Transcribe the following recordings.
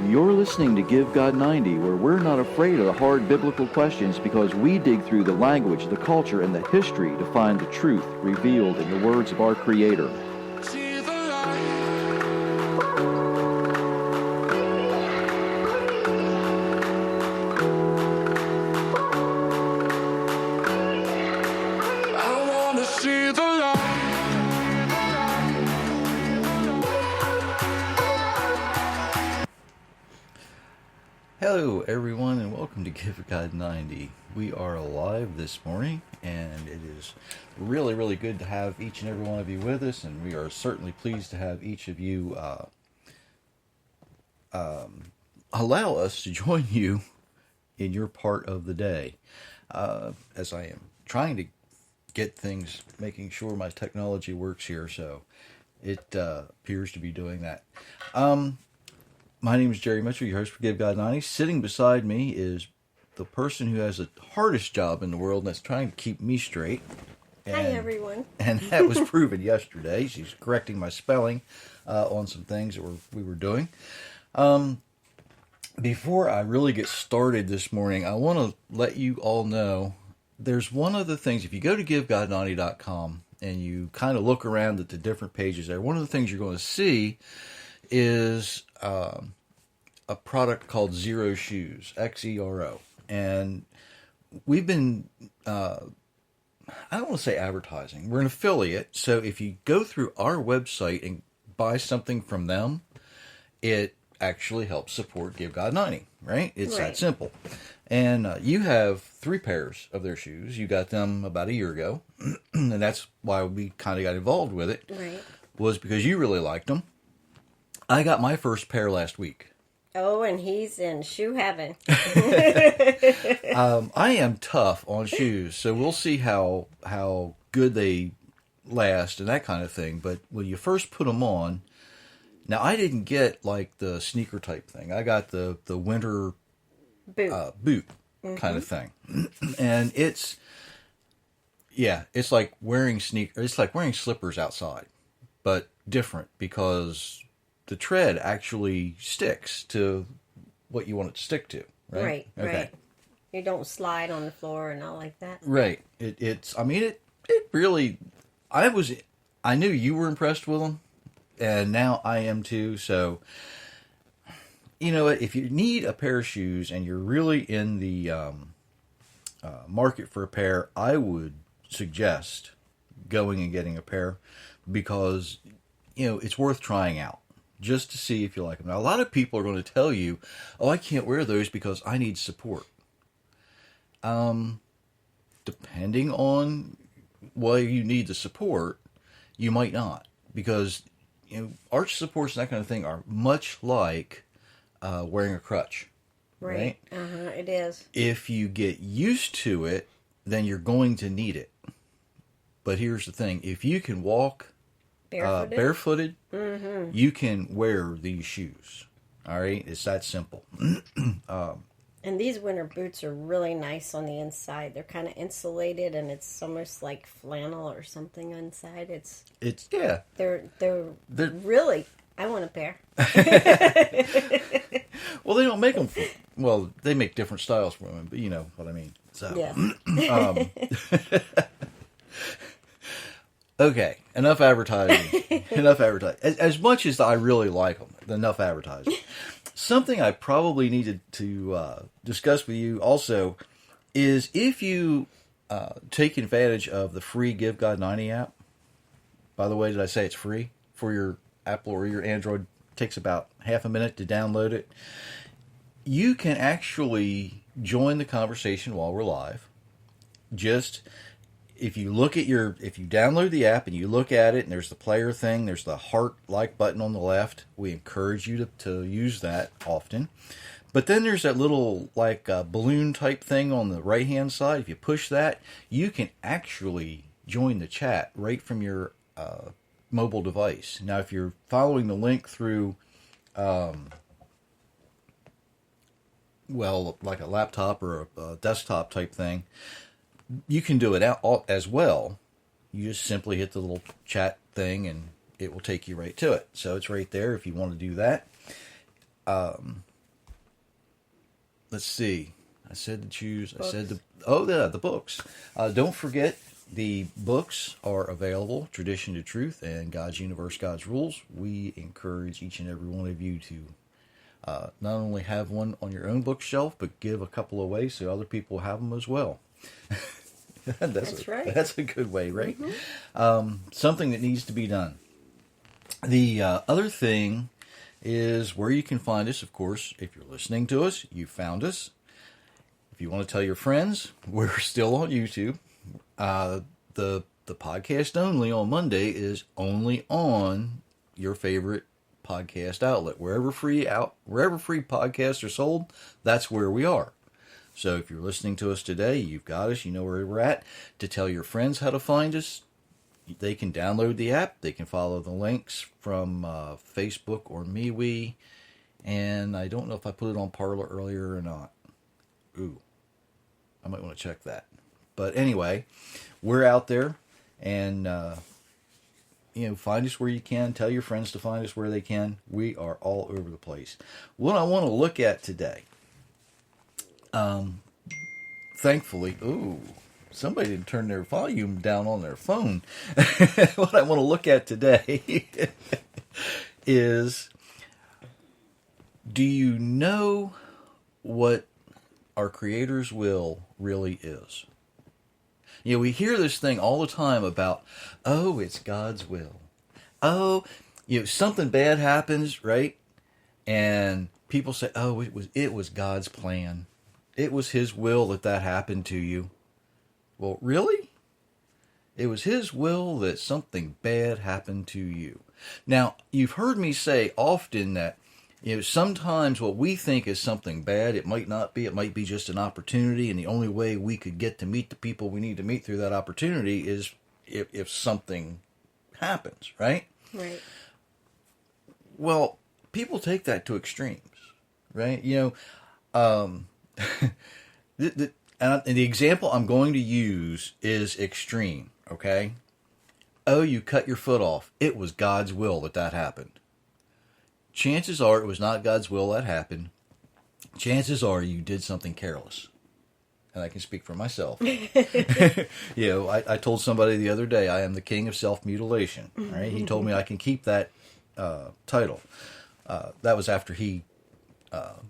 You're listening to Give God 90, where we're not afraid of the hard biblical questions because we dig through the language, the culture, and the history to find the truth revealed in the words of our Creator. See the light. I wanna see the light. Hello everyone and welcome to Give God 90. We are alive this morning and it is really good to have each and every one of you with us, and we are certainly pleased to have each of you allow us to join you in your part of the day. As I am trying to get things, making sure my technology works here, so it appears to be doing that. My name is Jerry Mitchell, your host for Give God 90. Sitting beside me is the person who has the hardest job in the world, and that's trying to keep me straight. Hi, everyone. And that was proven yesterday. She's correcting my spelling on some things that we were doing. Before I really get started this morning, I want to let you all know there's one of the things. If you go to GiveGod90.com and you kind of look around at the different pages there, one of the things you're going to see is a product called Xero Shoes, Xero. And we've been, I don't want to say advertising. We're an affiliate. So if you go through our website and buy something from them, it actually helps support Give God 90, right? It's Right. that simple. And you have 3 pairs of their shoes. You got them about a year ago. And that's why we kind of got involved with it. Right. Was because you really liked them. I got my first pair last week. Oh, and he's in shoe heaven. I am tough on shoes, so we'll see how good they last and that kind of thing. But when you first put them on, now I didn't get like the sneaker type thing. I got the winter Boot. boot kind of thing, and it's like wearing It's like wearing slippers outside, but different because the tread actually sticks to what you want it to stick to, right? Right. You don't slide on the floor and all like that. Right. It really, I knew you were impressed with them, and now I am too. So, you know what, if you need a pair of shoes and you're really in the market for a pair, I would suggest going and getting a pair because, it's worth trying out just to see if you like them. Now, a lot of people are going to tell you, oh, I can't wear those because I need support. Depending on why you need the support, you might not, because arch supports and that kind of thing are much like wearing a crutch, right? It is. If you get used to it, then you're going to need it. But here's the thing: if you can walk barefooted, you can wear these shoes. All right, it's that simple. And these winter boots are really nice on the inside. They're kind of insulated, and it's almost like flannel or something inside. It's They're really. I want a pair. Well, they don't make them. Well, they make different styles for women, but you know what I mean. So Yeah. Okay, enough advertising. As much as I really like them, enough advertising. Something I probably needed to discuss with you also is if you take advantage of the free Give God 90 app. By the way, did I say it's free for your Apple or your Android? It takes about half a minute to download it. You can actually join the conversation while we're live. Just if you download the app and you look at it and there's the player thing, there's the heart-like button on the left. We encourage you to use that often. But then there's that little balloon type thing on the right-hand side. If you push that, you can actually join the chat right from your mobile device. Now, if you're following the link through, like a laptop or a desktop type thing, you can do it as well. You just simply hit the little chat thing and it will take you right to it. So it's right there if you want to do that. let's see. I said to choose. Books. I said to. Oh, yeah, the books. Don't forget, the books are available: Tradition to Truth and God's Universe, God's Rules. We encourage each and every one of you to not only have one on your own bookshelf, but give a couple away so other people have them as well. That's right. That's a good way, right? Something that needs to be done. The other thing is where you can find us. Of course, if you're listening to us, you found us. If you want to tell your friends, we're still on YouTube. The podcast only on Monday is only on your favorite podcast outlet. Wherever free podcasts are sold, that's where we are. So if you're listening to us today, you've got us, you know where we're at. To tell your friends how to find us, they can download the app. They can follow the links from Facebook or MeWe. And I don't know if I put it on Parler earlier or not. Ooh, I might want to check that. But anyway, we're out there, and find us where you can. Tell your friends to find us where they can. We are all over the place. What I want to look at today, thankfully, somebody didn't turn their volume down on their phone. What I want to look at today is, do you know what our Creator's will really is? We hear this thing all the time about, it's God's will. Something bad happens, right? And people say, it was God's plan. It was His will that happened to you. Well, really? It was His will that something bad happened to you. Now, you've heard me say often that, sometimes what we think is something bad, it might not be. It might be just an opportunity, and the only way we could get to meet the people we need to meet through that opportunity is if something happens, right? Right. Well, people take that to extremes, right? And the example I'm going to use is extreme, okay? You cut your foot off. It was God's will that happened. Chances are it was not God's will that happened. Chances are you did something careless. And I can speak for myself. I told somebody the other day, I am the king of self-mutilation. Right? He told me I can keep that title. That was after he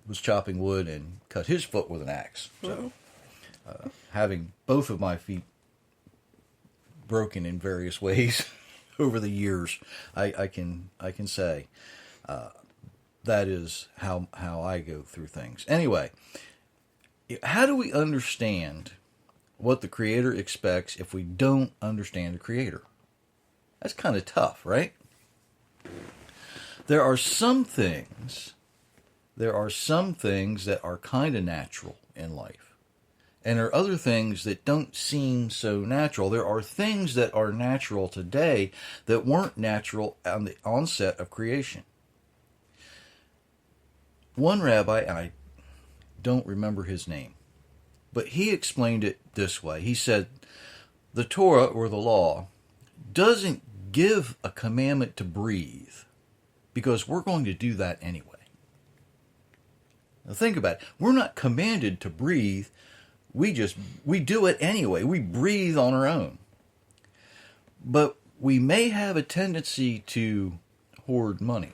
was chopping wood and cut his foot with an axe. So, having both of my feet broken in various ways over the years, I can say that is how I go through things. Anyway, how do we understand what the Creator expects if we don't understand the Creator? That's kind of tough, right? There are some things that are kind of natural in life. And there are other things that don't seem so natural. There are things that are natural today that weren't natural on the onset of creation. One rabbi, I don't remember his name, but he explained it this way. He said, the Torah, or the law, doesn't give a commandment to breathe because we're going to do that anyway. Now think about it. We're not commanded to breathe. We do it anyway. We breathe on our own. But we may have a tendency to hoard money.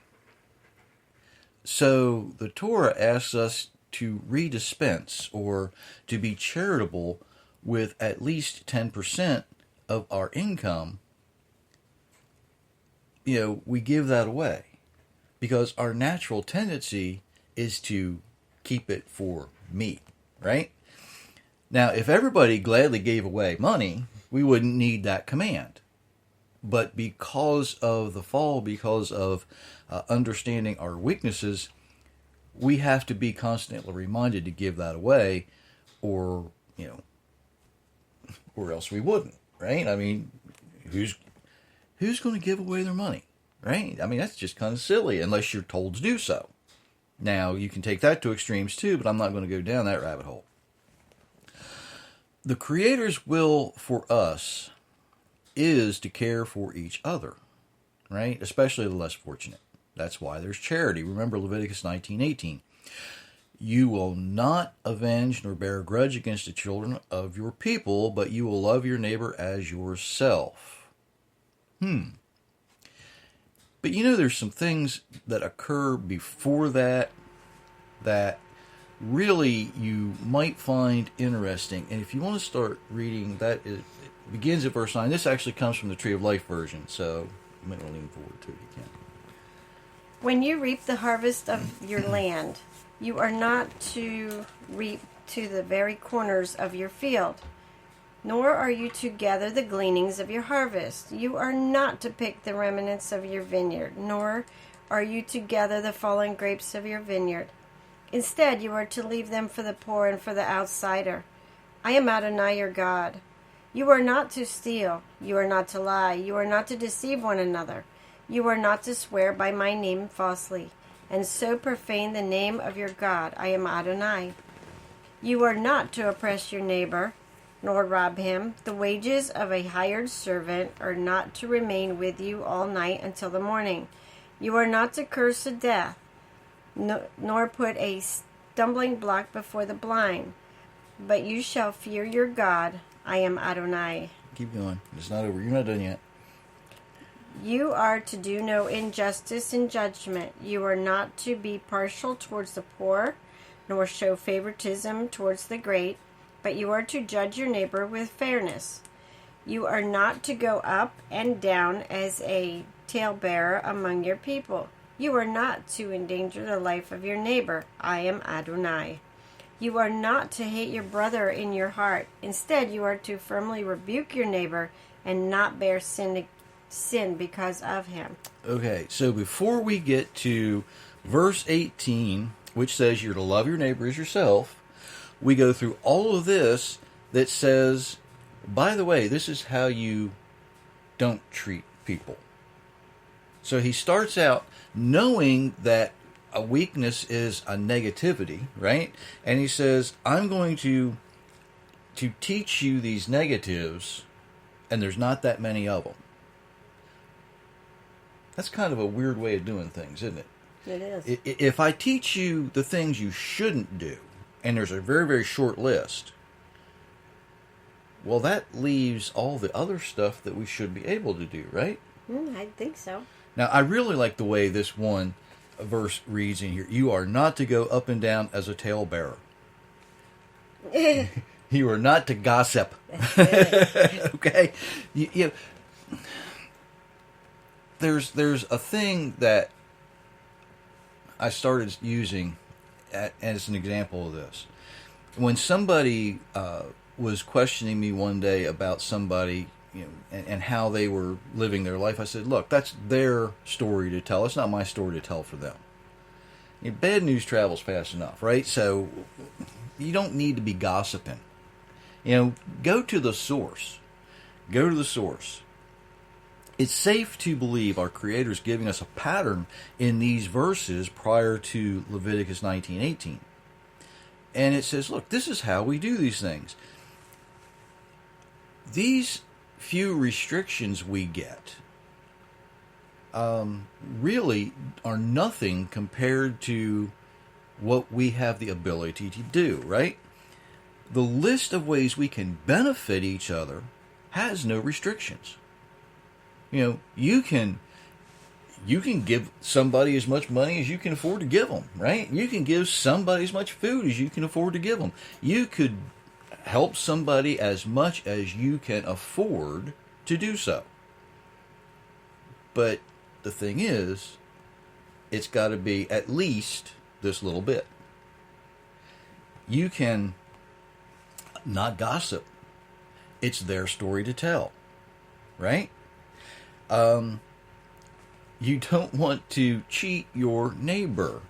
So the Torah asks us to redispense or to be charitable with at least 10% of our income. We give that away because our natural tendency is to keep it for me, right? Now, if everybody gladly gave away money, we wouldn't need that command. But because of the fall, because of understanding our weaknesses, we have to be constantly reminded to give that away, or else we wouldn't, right? I mean, who's going to give away their money, right? I mean, that's just kind of silly unless you're told to do so. Now, you can take that to extremes too, but I'm not going to go down that rabbit hole. The Creator's will for us is to care for each other, right? Especially the less fortunate. That's why there's charity. Remember Leviticus 19:18. You will not avenge nor bear a grudge against the children of your people, but you will love your neighbor as yourself. But there's some things that occur before that really you might find interesting. And if you want to start reading, it begins at verse 9. This actually comes from the Tree of Life version, so you might want to lean forward to it if you can. When you reap the harvest of your land, you are not to reap to the very corners of your field, nor are you to gather the gleanings of your harvest. You are not to pick the remnants of your vineyard, nor are you to gather the fallen grapes of your vineyard. Instead, you are to leave them for the poor and for the outsider. I am Adonai your God. You are not to steal. You are not to lie. You are not to deceive one another. You are not to swear by my name falsely, and so profane the name of your God. I am Adonai. You are not to oppress your neighbor, nor rob him. The wages of a hired servant are not to remain with you all night until the morning. You are not to curse to death, nor put a stumbling block before the blind. But you shall fear your God. I am Adonai. Keep going. It's not over. You're not done yet. You are to do no injustice in judgment. You are not to be partial towards the poor, nor show favoritism towards the great, but you are to judge your neighbor with fairness. You are not to go up and down as a talebearer among your people. You are not to endanger the life of your neighbor. I am Adonai. You are not to hate your brother in your heart. Instead, you are to firmly rebuke your neighbor and not bear sin because of him. Okay, so before we get to verse 18, which says you're to love your neighbor as yourself, we go through all of this that says, by the way, this is how you don't treat people. So he starts out knowing that a weakness is a negativity, right? And he says, I'm going to teach you these negatives, and there's not that many of them. That's kind of a weird way of doing things, isn't it? It is. If I teach you the things you shouldn't do, and there's a very, very short list, well, that leaves all the other stuff that we should be able to do, right? I think so. Now, I really like the way this one verse reads in here. You are not to go up and down as a talebearer. You are not to gossip. Okay? There's a thing that I started using as an example of this. When somebody was questioning me one day about somebody, and how they were living their life, I said, look, that's their story to tell. It's not my story to tell for them. Bad news travels fast enough, right? So you don't need to be gossiping. Go to the source. Go to the source. It's safe to believe our Creator is giving us a pattern in these verses prior to Leviticus 19:18. And it says, look, this is how we do these things. These few restrictions we get really are nothing compared to what we have the ability to do, right? The list of ways we can benefit each other has no restrictions. You can give somebody as much money as you can afford to give them, right? You can give somebody as much food as you can afford to give them. You could help somebody as much as you can afford to do so. But the thing is, it's got to be at least this little bit. You can not gossip. It's their story to tell, right? You don't want to cheat your neighbor,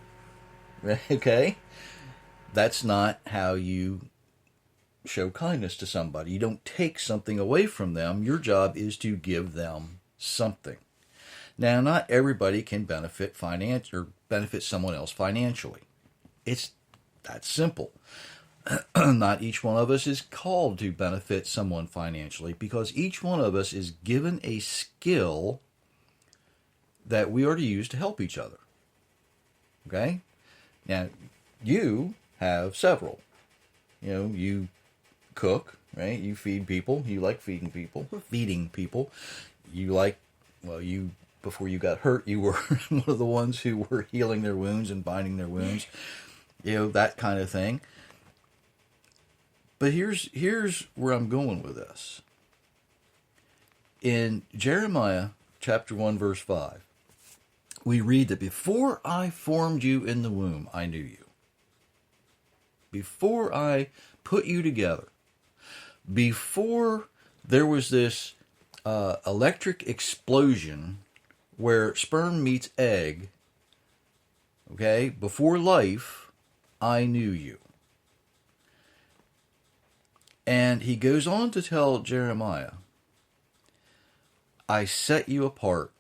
right? Okay? That's not how you show kindness to somebody. You don't take something away from them. Your job is to give them something. Now, not everybody can benefit someone else financially. It's that simple. Not each one of us is called to benefit someone financially, because each one of us is given a skill that we are to use to help each other. Okay? Now, you have several. You know, you cook, right? You feed people. You like feeding people. You like, well, before you got hurt, you were one of the ones who were healing their wounds and binding their wounds. You know, that kind of thing. But here's where I'm going with this. In Jeremiah chapter 1, verse 5, we read that before I formed you in the womb, I knew you. Before I put you together, before there was this electric explosion where sperm meets egg, okay, before life, I knew you. And he goes on to tell Jeremiah, I set you apart.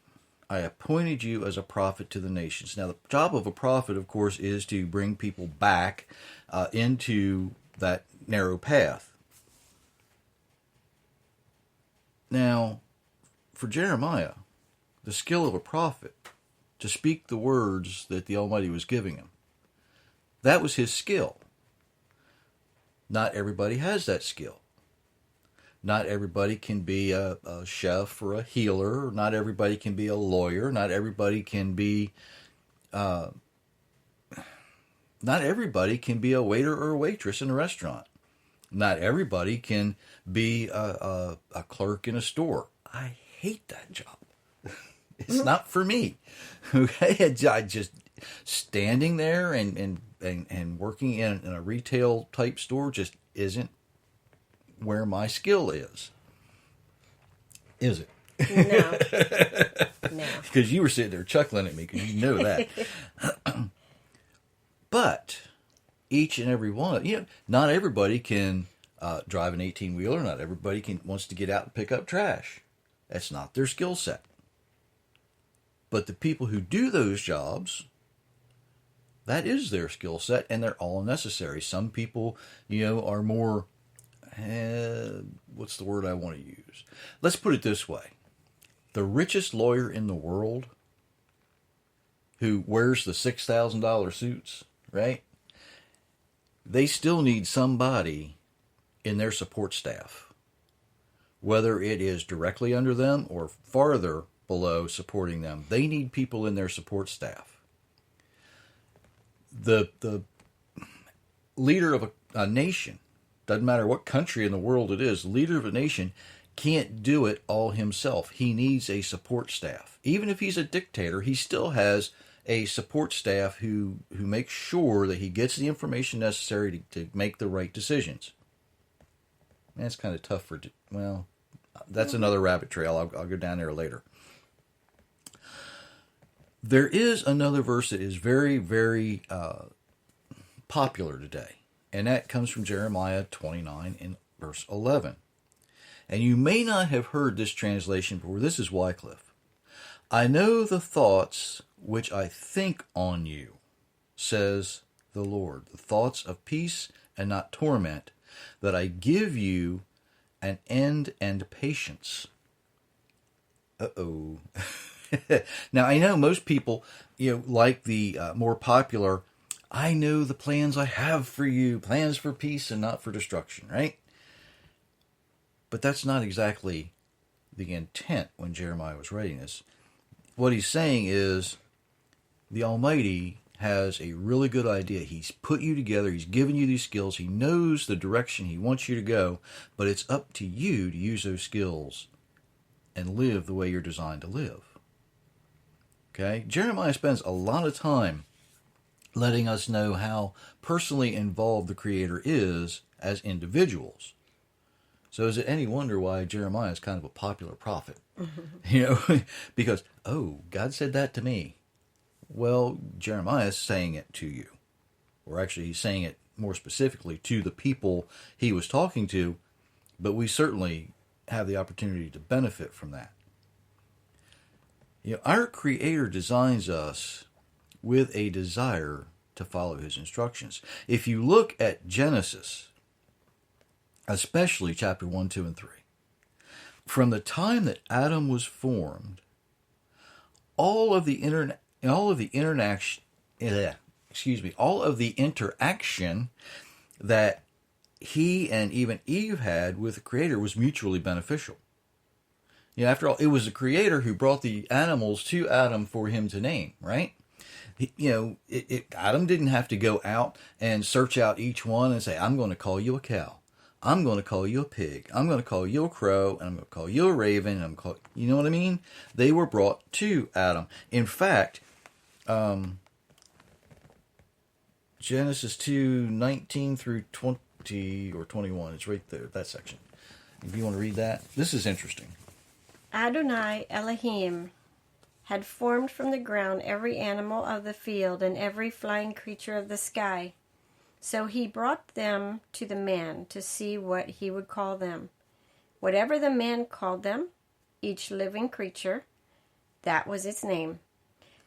I appointed you as a prophet to the nations. Now, the job of a prophet, of course, is to bring people back into that narrow path. Now, for Jeremiah, the skill of a prophet, to speak the words that the Almighty was giving him, that was his skill. Not everybody has that skill. Not everybody can be a chef or a healer. Not everybody can be a lawyer. Not everybody can be a waiter or a waitress in a restaurant. Not everybody can be a clerk in a store. I hate that job. It's not for me. Okay, I just standing there and working in a retail type store just isn't where my skill is. Is it? No. Because you were sitting there chuckling at me because you know that. But each and every one, not everybody can drive an 18-wheeler. Not everybody wants to get out and pick up trash. That's not their skill set. But the people who do those jobs, that is their skill set, and they're all necessary. Some people, are more, what's the word I want to use? Let's put it this way. The richest lawyer in the world who wears the $6,000 suits, right? They still need somebody in their support staff, whether it is directly under them or farther below supporting them. They need people in their support staff. The leader of a nation, doesn't matter what country in the world it is, the leader of a nation can't do it all himself. He needs a support staff. Even if he's a dictator, he still has a support staff who makes sure that he gets the information necessary to make the right decisions. That's kind of tough that's another rabbit trail. I'll go down there later. There is another verse that is very, very popular today, and that comes from Jeremiah 29 in verse 11. And you may not have heard this translation before. This is Wycliffe. I know the thoughts which I think on you, says the Lord, the thoughts of peace and not torment, that I give you an end and patience. Uh-oh. Now, I know most people, like the more popular, I know the plans I have for you, plans for peace and not for destruction, right? But that's not exactly the intent when Jeremiah was writing this. What he's saying is the Almighty has a really good idea. He's put you together. He's given you these skills. He knows the direction he wants you to go, but it's up to you to use those skills and live the way you're designed to live. Okay? Jeremiah spends a lot of time letting us know how personally involved the Creator is as individuals. So is it any wonder why Jeremiah is kind of a popular prophet? Because, God said that to me. Well, Jeremiah is saying it to you. Or actually, he's saying it more specifically to the people he was talking to, but we certainly have the opportunity to benefit from that. Our Creator designs us with a desire to follow his instructions. If you look at Genesis, especially chapter 1, 2, and 3, from the time that Adam was formed, all of the all of the interaction that he and even Eve had with the Creator was mutually beneficial. You know, after all, it was the Creator who brought the animals to Adam for him to name, right? Adam didn't have to go out and search out each one and say, I'm going to call you a cow. I'm going to call you a pig. I'm going to call you a crow. And I'm going to call you a raven. And you know what I mean? They were brought to Adam. In fact, Genesis 2:19 through 20 or 21. It's right there, that section. If you want to read that. This is interesting. Adonai Elohim had formed from the ground every animal of the field and every flying creature of the sky. So he brought them to the man to see what he would call them. Whatever the man called them, each living creature, that was its name.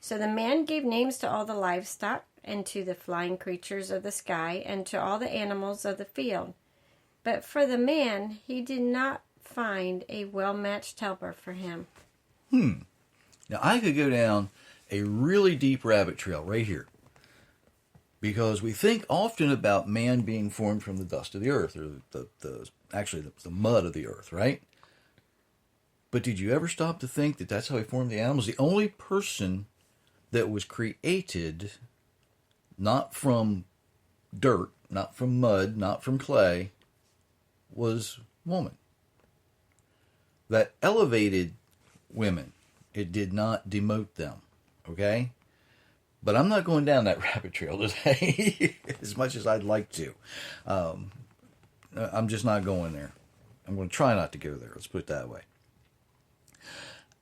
So the man gave names to all the livestock, and to the flying creatures of the sky, and to all the animals of the field. But for the man, he did not find a well-matched helper for him. Now, I could go down a really deep rabbit trail right here. Because we think often about man being formed from the dust of the earth, or the mud of the earth, right? But did you ever stop to think that that's how he formed the animals? The only person that was created not from dirt, not from mud, not from clay, was woman. That elevated women. It did not demote them, okay? But I'm not going down that rabbit trail today as much as I'd like to. I'm just not going there. I'm going to try not to go there. Let's put it that way.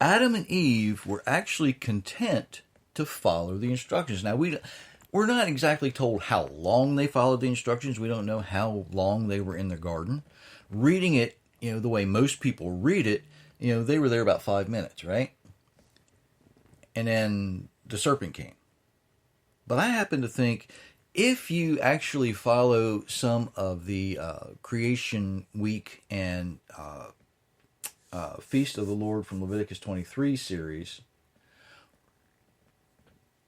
Adam and Eve were actually content to follow the instructions. Now, we're not exactly told how long they followed the instructions. We don't know how long they were in the garden. Reading it, the way most people read it, they were there about 5 minutes, right? And then the serpent came. But I happen to think if you actually follow some of the Creation Week and Feast of the Lord from Leviticus 23 series,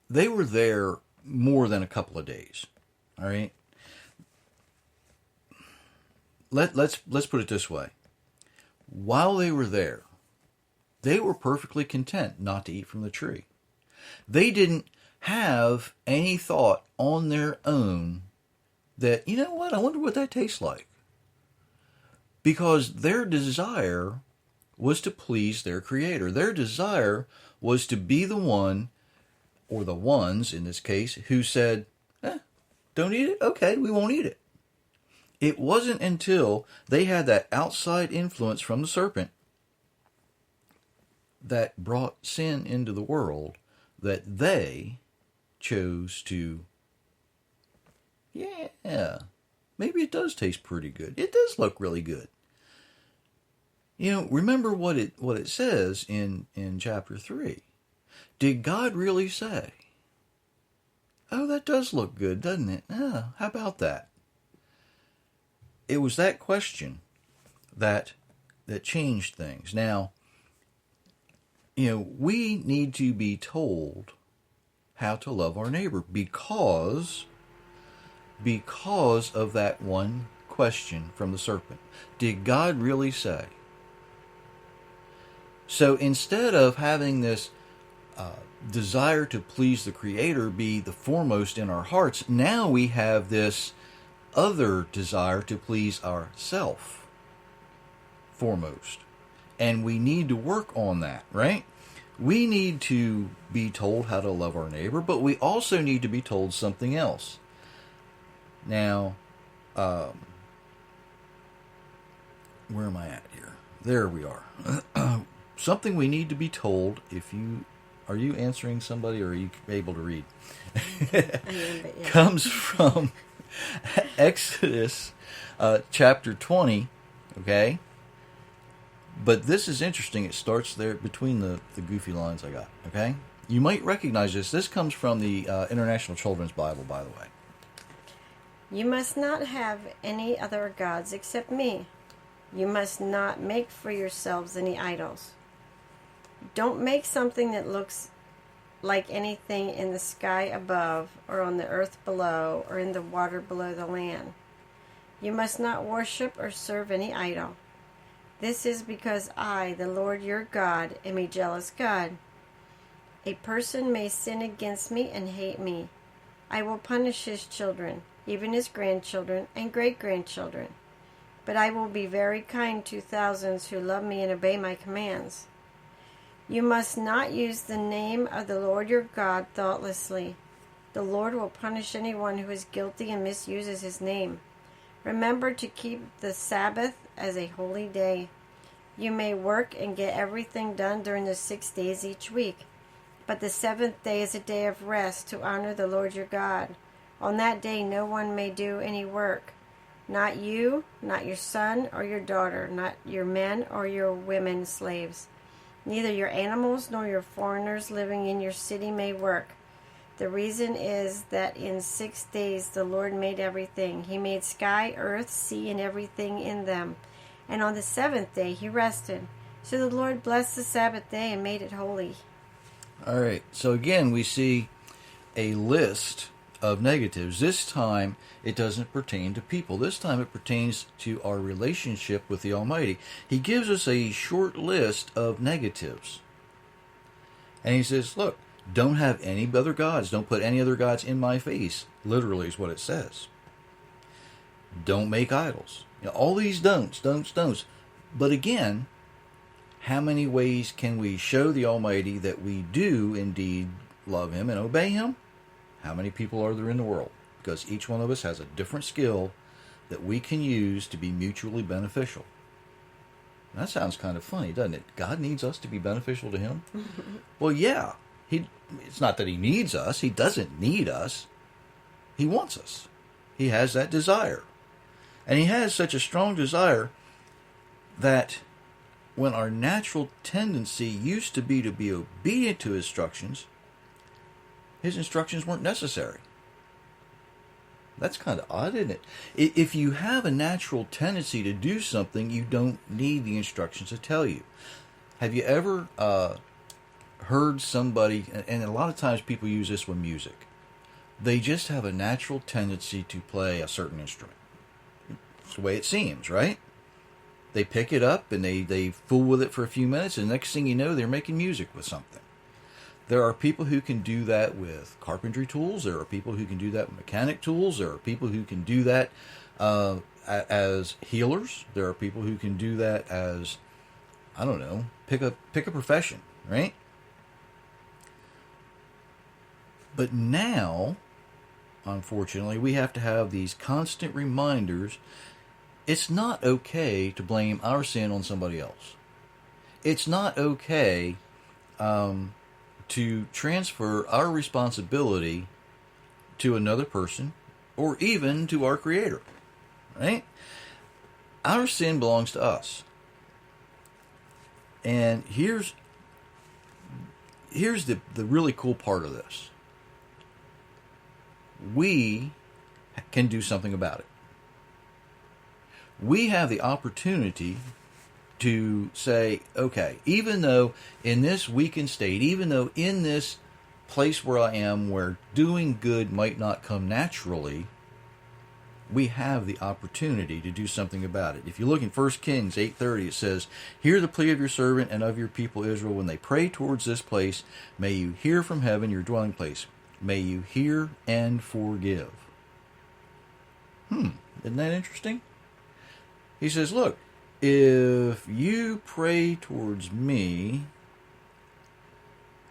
they were there more than a couple of days. All right? Let's put it this way. While they were there, they were perfectly content not to eat from the tree. They didn't have any thought on their own that, you know what, I wonder what that tastes like. Because their desire was to please their Creator. Their desire was to be the one, or the ones in this case, who said, don't eat it? Okay, we won't eat it. It wasn't until they had that outside influence from the serpent that brought sin into the world that they chose to, maybe it does taste pretty good. It does look really good. Remember what it says in chapter 3. Did God really say, oh, that does look good, doesn't it? How about that? It was that question that changed things. Now, we need to be told how to love our neighbor because of that one question from the serpent. Did God really say? So instead of having this desire to please the Creator be the foremost in our hearts, now we have this other desire to please ourself foremost. And we need to work on that, right? We need to be told how to love our neighbor, but we also need to be told something else. Now, where am I at here? There we are. Something we need to be told. Are you answering somebody, or are you able to read? Comes from Exodus chapter 20, okay? But this is interesting. It starts there between the goofy lines I got, okay? You might recognize this. This comes from the International Children's Bible, by the way. You must not have any other gods except me. You must not make for yourselves any idols. Don't make something that looks like anything in the sky above, or on the earth below, or in the water below the land. You must not worship or serve any idol. This is because I, the Lord your God, am a jealous God. A person may sin against me and hate me. I will punish his children, even his grandchildren and great-grandchildren. But I will be very kind to thousands who love me and obey my commands. You must not use the name of the Lord your God thoughtlessly. The Lord will punish anyone who is guilty and misuses his name. Remember to keep the Sabbath as a holy day. You may work and get everything done during the 6 days each week. But the seventh day is a day of rest to honor the Lord your God. On that day no one may do any work. Not you, not your son or your daughter, not your men or your women slaves. Neither your animals nor your foreigners living in your city may work. The reason is that in 6 days the Lord made everything. He made sky, earth, sea, and everything in them. And on the seventh day he rested. So the Lord blessed the Sabbath day and made it holy. All right. So again, we see a list of negatives. This time, it doesn't pertain to people. This time, it pertains to our relationship with the Almighty. He gives us a short list of negatives. And he says, look, don't have any other gods. Don't put any other gods in my face. Literally is what it says. Don't make idols. You know, all these don'ts. But again, how many ways can we show the Almighty that we do indeed love Him and obey Him? How many people are there in the world? Because each one of us has a different skill that we can use to be mutually beneficial. That sounds kind of funny, doesn't it? God needs us to be beneficial to Him? Well, yeah. It's not that He needs us. He doesn't need us. He wants us. He has that desire. And He has such a strong desire that when our natural tendency used to be obedient to His instructions weren't necessary. That's kind of odd, isn't it? If you have a natural tendency to do something, you don't need the instructions to tell you. Have you ever heard somebody, and a lot of times people use this with music, they just have a natural tendency to play a certain instrument. It's the way it seems, right? They pick it up and they fool with it for a few minutes, and the next thing you know, they're making music with something. There are people who can do that with carpentry tools. There are people who can do that with mechanic tools. There are people who can do that as healers. There are people who can do that as, I don't know, pick a profession, right? But now, unfortunately, we have to have these constant reminders. It's not okay to blame our sin on somebody else. It's not okay to transfer our responsibility to another person or even to our Creator, right? Our sin belongs to us. And here's the really cool part of this. We can do something about it. We have the opportunity to say, okay, even though in this weakened state, even though in this place where I am, where doing good might not come naturally, we have the opportunity to do something about it. If you look in 1 Kings 8:30, it says, "Hear the plea of your servant and of your people Israel when they pray towards this place. May you hear from heaven, your dwelling place. May you hear and forgive." Isn't that interesting? He says, look, if you pray towards me,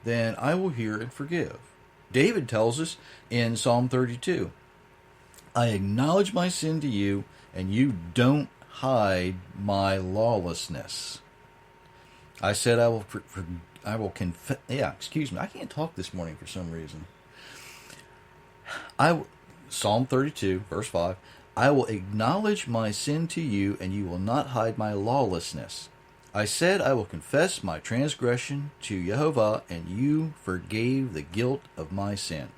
then I will hear and forgive. David tells us in Psalm 32, "I acknowledge my sin to you, and you don't hide my lawlessness." I said I will confess. Yeah, excuse me. I can't talk this morning for some reason. Psalm 32, verse 5, "I will acknowledge my sin to you, and you will not hide my lawlessness. I said I will confess my transgression to Jehovah, and you forgave the guilt of my sin."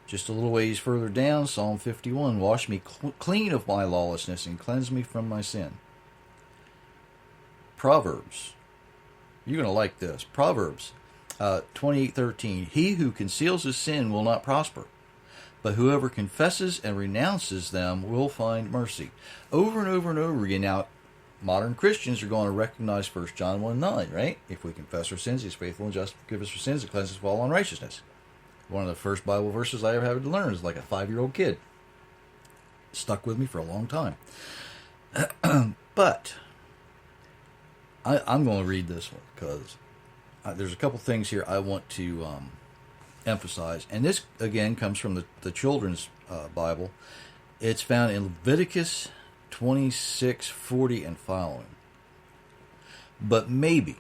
Just a little ways further down, Psalm 51, "Wash me clean of my lawlessness and cleanse me from my sin." Proverbs. You're going to like this. Proverbs 28:13. He who conceals his sin will not prosper, but whoever confesses and renounces them will find mercy. Over and over and over again. Now, modern Christians are going to recognize 1 John 1:9, right? If we confess our sins, he's faithful and just to forgive us our sins and cleanse us of all unrighteousness. One of the first Bible verses I ever had to learn as like a 5-year-old kid. Stuck with me for a long time. But I'm going to read this one because there's a couple things here I want to emphasize. And this, again, comes from the children's Bible. It's found in Leviticus 26:40 and following. But maybe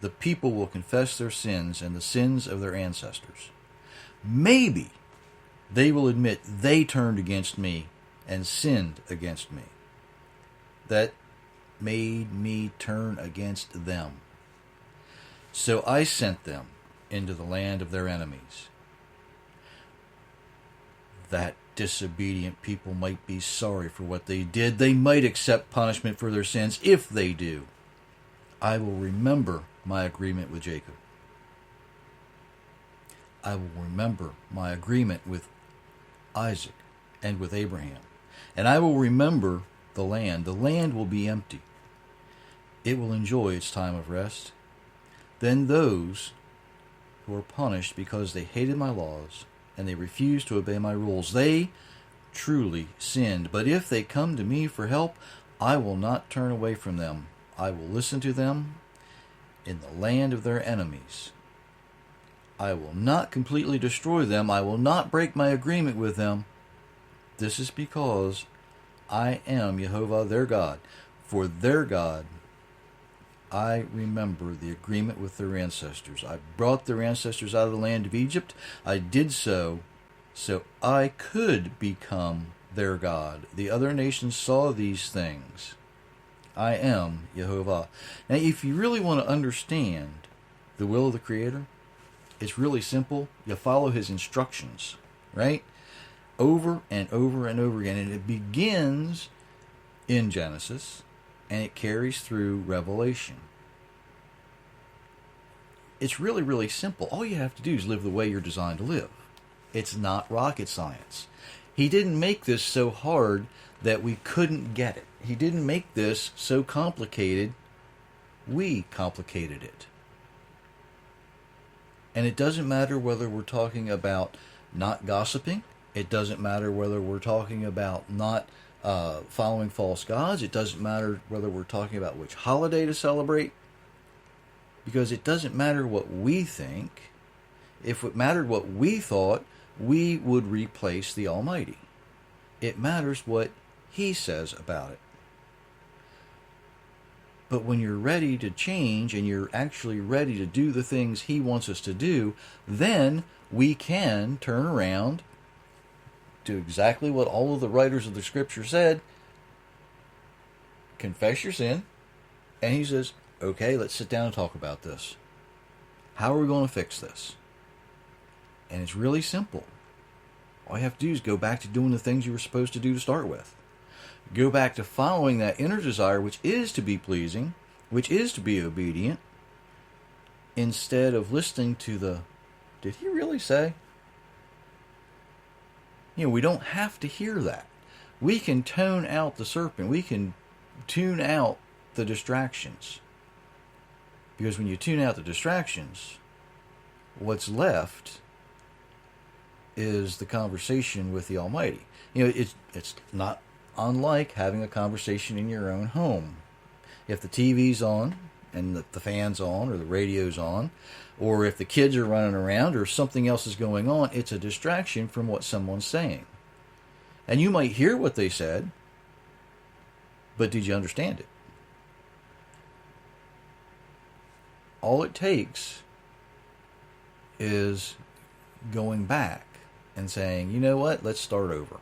the people will confess their sins and the sins of their ancestors. Maybe they will admit they turned against me and sinned against me. That made me turn against them. So I sent them into the land of their enemies. That disobedient people might be sorry for what they did. They might accept punishment for their sins. If they do, I will remember my agreement with Jacob. I will remember my agreement with Isaac and with Abraham. And I will remember the land. The land will be empty. It will enjoy its time of rest. Then those who are punished because they hated my laws and they refused to obey my rules, they truly sinned. But if they come to me for help, I will not turn away from them. I will listen to them in the land of their enemies. I will not completely destroy them. I will not break my agreement with them. This is because I am Jehovah their God. For their God, I remember the agreement with their ancestors. I brought their ancestors out of the land of Egypt. I did so I could become their God. The other nations saw these things. I am Jehovah. Now, if you really want to understand the will of the Creator, it's really simple. You follow His instructions, right? Over and over and over again. And it begins in Genesis, and it carries through Revelation. It's really, really simple. All you have to do is live the way you're designed to live. It's not rocket science. He didn't make this so hard that we couldn't get it. He didn't make this so complicated, we complicated it. And it doesn't matter whether we're talking about not gossiping. It doesn't matter whether we're talking about not following false gods. It doesn't matter whether we're talking about which holiday to celebrate. Because it doesn't matter what we think. If it mattered what we thought, we would replace the Almighty. It matters what He says about it. But when you're ready to change and you're actually ready to do the things He wants us to do, then we can turn around, do exactly what all of the writers of the Scripture said, confess your sin, and He says, okay, let's sit down and talk about this. How are we going to fix this? And it's really simple. All you have to do is go back to doing the things you were supposed to do to start with. Go back to following that inner desire, which is to be pleasing, which is to be obedient, instead of listening to the, did he really say? We don't have to hear that. We can tone out the serpent. We can tune out the distractions. Because when you tune out the distractions, what's left is the conversation with the Almighty. It's not unlike having a conversation in your own home. If the TV's on and the fan's on or the radio's on, or if the kids are running around or something else is going on, it's a distraction from what someone's saying. And you might hear what they said, but did you understand it? All it takes is going back and saying, you know what, let's start over.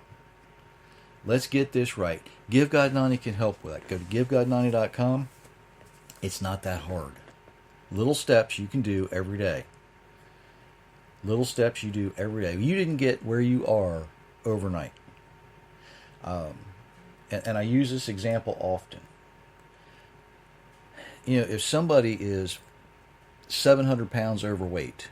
Let's get this right. Give God 90 can help with that. Go to givegod90.com. It's not that hard. Little steps you can do every day. Little steps you do every day. You didn't get where you are overnight. And I use this example often. If somebody is 700 pounds overweight.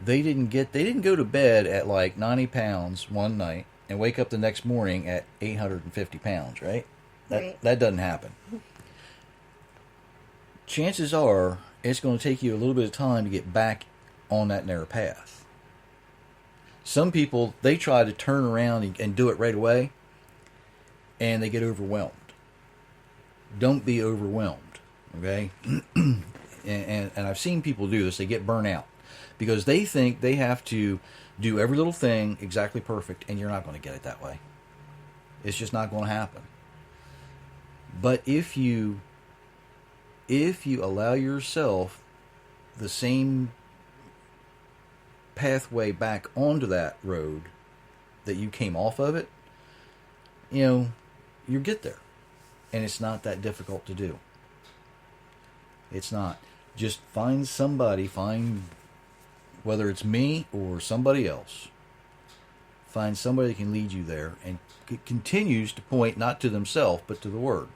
They didn't go to bed at like 90 pounds one night and wake up the next morning at 850 pounds, right? Right. That doesn't happen. Chances are it's going to take you a little bit of time to get back on that narrow path. Some people, they try to turn around and do it right away, and they get overwhelmed. Don't be overwhelmed, okay? and I've seen people do this. They get burnt out because they think they have to do every little thing exactly perfect, and you're not going to get it that way. It's just not going to happen. But if you allow yourself the same pathway back onto that road that you came off of it, you'll get there. And it's not that difficult to do. It's not. Just find whether it's me or somebody else, find somebody that can lead you there, and it continues to point not to themselves but to the Word.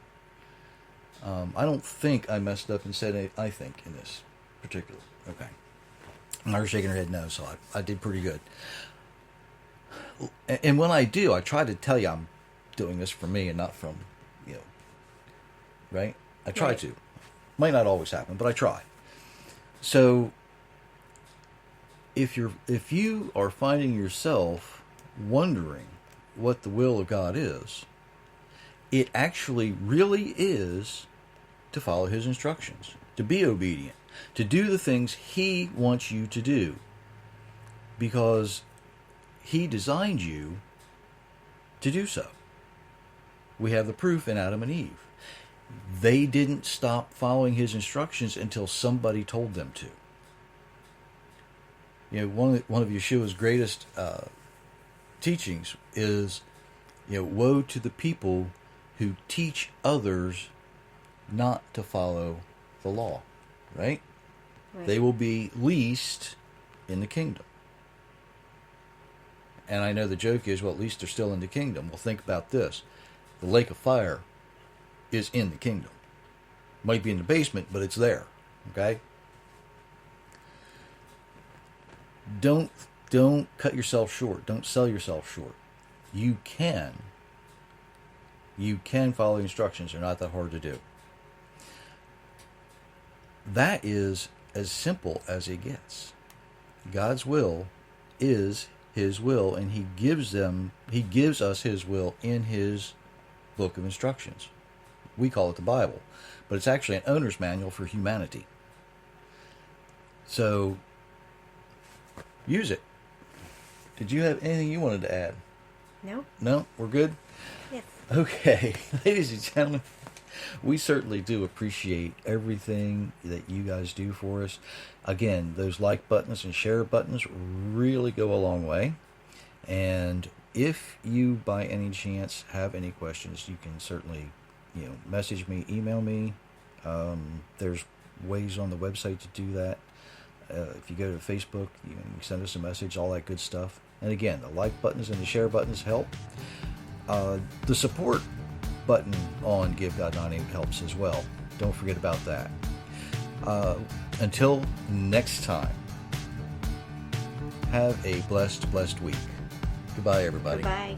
I don't think I messed up and said I think in this particular. Okay. Margaret's shaking her head no, so I did pretty good. And when I do, I try to tell you I'm doing this for me and not from, right? I try Right. to. Might not always happen, but I try. So if you are finding yourself wondering what the will of God is, it actually really is to follow His instructions, to be obedient, to do the things He wants you to do, because He designed you to do so. We have the proof in Adam and Eve. They didn't stop following His instructions until somebody told them to. One of Yeshua's greatest teachings is, woe to the people who teach others not to follow the law, right? They will be least in the kingdom. And I know the joke is, well, at least they're still in the kingdom. Well, think about this. The lake of fire is in the kingdom. Might be in the basement, but it's there, okay? Don't cut yourself short. Don't sell yourself short. You can follow the instructions. They're not that hard to do. That is as simple as it gets. God's will is His will, and He gives us His will in His book of instructions. We call it the Bible, but it's actually an owner's manual for humanity. So use it. Did you have anything you wanted to add? No? No? We're good? Yes. Okay. Ladies and gentlemen, we certainly do appreciate everything that you guys do for us. Again, those like buttons and share buttons really go a long way. And if you, by any chance, have any questions, you can certainly, message me, email me. There's ways on the website to do that. If you go to Facebook, you can send us a message, all that good stuff. And again, the like buttons and the share buttons help. The support button on Give God 90 helps as well. Don't forget about that. Until next time, have a blessed week. Goodbye, everybody. Goodbye.